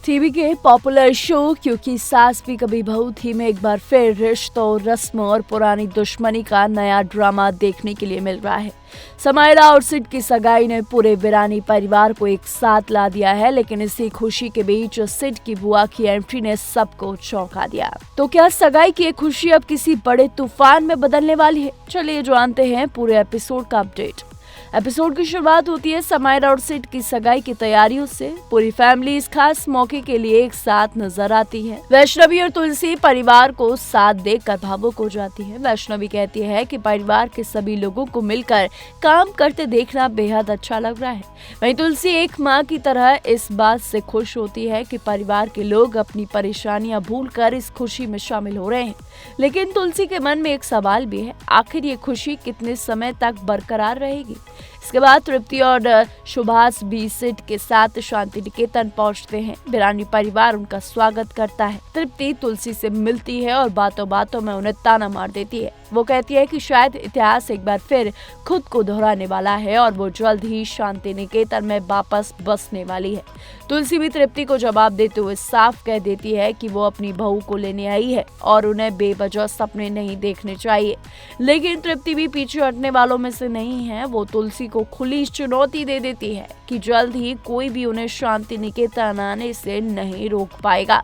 TV के popular show क्योंकि सास भी कभी बहू थी में एक बार फिर रिश्तों, रस्मों और पुरानी दुश्मनी का नया ड्रामा देखने के लिए मिल रहा है। समायरा और सिड की सगाई ने पूरे वीरानी परिवार को एक साथ ला दिया है, लेकिन इसी खुशी के बीच सिड की बुआ की एंट्री ने सबको चौंका दिया। तो क्या सगाई की ये खुशी अब किसी बड़े तूफान में बदलने वाली है? चलिए जानते हैं पूरे एपिसोड का अपडेट। एपिसोड की शुरुआत होती है समायरा और सिड की सगाई की तैयारियों से। पूरी फैमिली इस खास मौके के लिए एक साथ नजर आती है। वैष्णवी और तुलसी परिवार को साथ देखकर भावुक हो जाती है। वैष्णवी कहती है कि परिवार के सभी लोगों को मिलकर काम करते देखना बेहद अच्छा लग रहा है। वहीं तुलसी एक माँ की तरह इस बात से खुश होती है कि परिवार के लोग अपनी परेशानियां भूलकर इस खुशी में शामिल हो रहे हैं। लेकिन तुलसी के मन में एक सवाल भी है, आखिर ये खुशी कितने समय तक बरकरार रहेगी? इसके बाद तृप्ति और सुभाष भी सिड के साथ शांति निकेतन पहुंचते हैं। वीरानी परिवार उनका स्वागत करता है। तृप्ति तुलसी से मिलती है और बातों बातों में उन्हें ताना मार देती है। वो कहती है कि शायद इतिहास एक बार फिर खुद को दोहराने वाला है और वो जल्द ही शांति निकेतन में वापस बसने वाली है। तुलसी भी तृप्ति को जवाब देते हुए साफ कह देती है कि वो अपनी बहू को लेने आई है और उन्हें बेवजह सपने नहीं देखने चाहिए। लेकिन तृप्ति भी पीछे हटने वालों में से नहीं है। वो तुलसी को खुली चुनौती दे देती है कि जल्द ही कोई भी उन्हें शांति निकेतन आने से नहीं रोक पाएगा।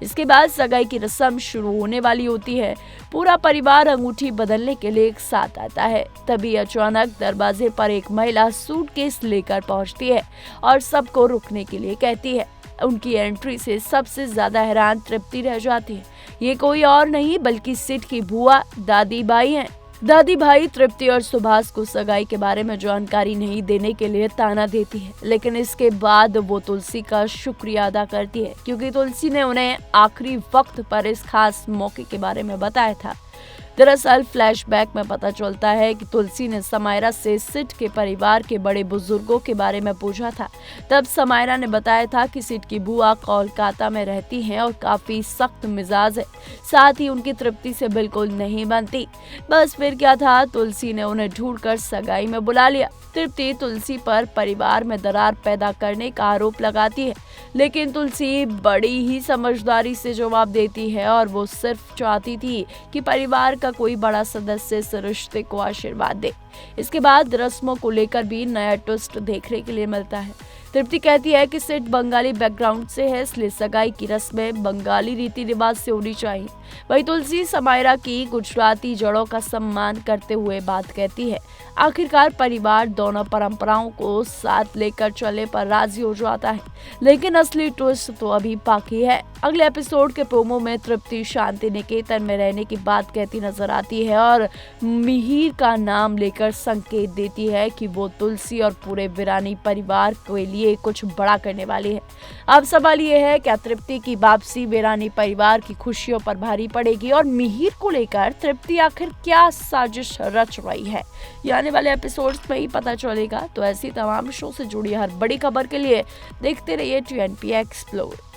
इसके बाद सगाई की रस्म शुरू होने वाली होती है। पूरा परिवार अंगूठी बदलने के लिए एक साथ आता है। तभी अचानक दरवाजे पर एक महिला सूटकेस लेकर पहुंचती है और सबको रुकने के लिए कहती है। उनकी एंट्री से सबसे ज्यादा हैरान तृप्ति रह जाती है। ये कोई और नहीं बल्कि सिड की बुआ दादी बाई हैं। दादी भाई तृप्ति और सुभाष को सगाई के बारे में जानकारी नहीं देने के लिए ताना देती है, लेकिन इसके बाद वो तुलसी का शुक्रिया अदा करती है क्योंकि तुलसी ने उन्हें आखिरी वक्त पर इस खास मौके के बारे में बताया था। दरअसल फ्लैशबैक में पता चलता है कि तुलसी ने समायरा से सिड के परिवार के बड़े बुजुर्गों के बारे में पूछा था। तब समायरा ने बताया था कि सिड की बुआ कोलकाता में रहती हैं और काफी सख्त मिजाज है, साथ ही उनकी तृप्ति से बिल्कुल नहीं बनती। बस फिर क्या था, तुलसी ने उन्हें ढूंढकर सगाई में बुला लिया। तृप्ति तुलसी पर परिवार में दरार पैदा करने का आरोप लगाती है, लेकिन तुलसी बड़ी ही समझदारी से जवाब देती है और वो सिर्फ चाहती थी कि परिवार का कोई बड़ा सदस्य इस रिश्ते को आशीर्वाद दे। इसके बाद रस्मों को लेकर भी नया ट्विस्ट देखने के लिए मिलता है। तृप्ति कहती है कि सिड बंगाली बैकग्राउंड से है, इसलिए सगाई की रस्में बंगाली रीति रिवाज से होनी चाहिए। वहीं तुलसी समायरा की गुजराती जड़ों का सम्मान करते हुए बात कहती है। आखिरकार परिवार दोनों परंपराओं को साथ लेकर चलने पर राजी हो जाता है, लेकिन असली ट्विस्ट तो अभी बाकी है। अगले एपिसोड के प्रोमो में तृप्ति शांति निकेतन में रहने की बात कहती नजर आती है और मिहिर का नाम लेकर संकेत देती है कि वो तुलसी और पूरे वीरानी परिवार के लिए कुछ बड़ा करने वाली है। अब सवाल ये है, क्या तृप्ति की वापसी वीरानी परिवार की खुशियों पर भारी पड़ेगी और मिहिर को लेकर तृप्ति आखिर क्या साजिश रच रही है? ये आने वाले एपिसोड्स में ही पता चलेगा। तो ऐसी तमाम शो से जुड़ी हर बड़ी खबर के लिए देखते रहिए TNP एक्सप्लोर।